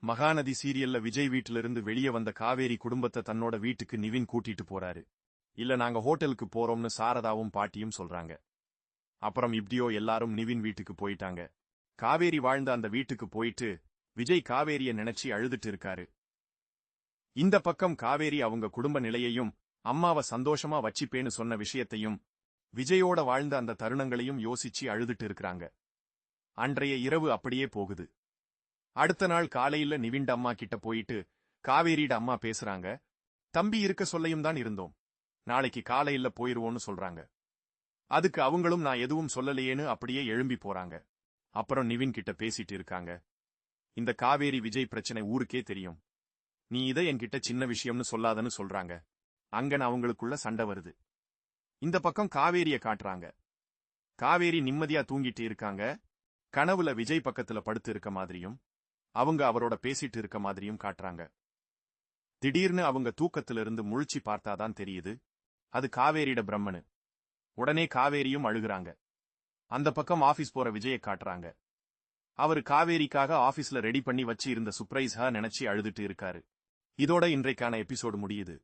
மகாநதி சீரியல்ல விஜய் வீட்டிலிருந்து வெளியே வந்த காவேரி குடும்பத்தை தன்னோட வீட்டுக்கு நிவின் கூட்டிட்டு போறாரு. இல்ல நாங்க ஹோட்டலுக்கு போறோம்னு சாரதாவும் பாட்டியும் சொல்றாங்க. அப்புறம் இப்படியோ எல்லாரும் நிவின் வீட்டுக்கு போயிட்டாங்க. காவேரி வாழ்ந்த அந்த வீட்டுக்கு போயிட்டு விஜய் காவேரிய நினைச்சு அழுதுட்டு இருக்காரு. இந்த பக்கம் காவேரி அவங்க குடும்ப நிலையையும் அம்மாவை சந்தோஷமா வச்சிப்பேன்னு சொன்ன விஷயத்தையும் விஜயோட வாழ்ந்த அந்த தருணங்களையும் யோசிச்சு அழுதுட்டு இருக்கிறாங்க. அன்றைய இரவு அப்படியே போகுது. அடுத்த நாள் காலையில நிவின்ட அம்மா கிட்ட போயிட்டு காவேரிட அம்மா பேசுறாங்க. தம்பி இருக்க சொல்லையும் தான் இருந்தோம், நாளைக்கு காலையில போயிருவோம்னு சொல்றாங்க. அதுக்கு அவங்களும் நான் எதுவும் சொல்லலையேன்னு அப்படியே எழும்பி போறாங்க. அப்புறம் நிவின் கிட்ட பேசிட்டு இருக்காங்க. இந்த காவேரி விஜய் பிரச்சனை ஊருக்கே தெரியும், நீ இதை என்கிட்ட சின்ன விஷயம்னு சொல்லாதன்னு சொல்றாங்க. அங்கன அவங்களுக்குள்ள சண்டை வருது. இந்த பக்கம் காவேரிய காட்டுறாங்க. காவேரி நிம்மதியா தூங்கிட்டு இருக்காங்க. கனவுல விஜய் பக்கத்துல படுத்து இருக்க மாதிரியும் அவங்க அவரோட பேசிட்டு இருக்க மாதிரியும் காட்டுறாங்க. திடீர்னு அவங்க தூக்கத்திலிருந்து முழிச்சு பார்த்தாதான் தெரியுது அது காவேரிட பிரம்மனு. உடனே காவேரியும் அழுகுறாங்க. அந்த பக்கம் ஆபீஸ் போற விஜயை காட்டுறாங்க. அவரு காவேரிக்காக ஆபீஸ்ல ரெடி பண்ணி வச்சு இருந்த சர்ப்ரைஸா நினைச்சு அழுதுட்டு இருக்காரு. இதோட இன்றைக்கான எபிசோடு முடியுது.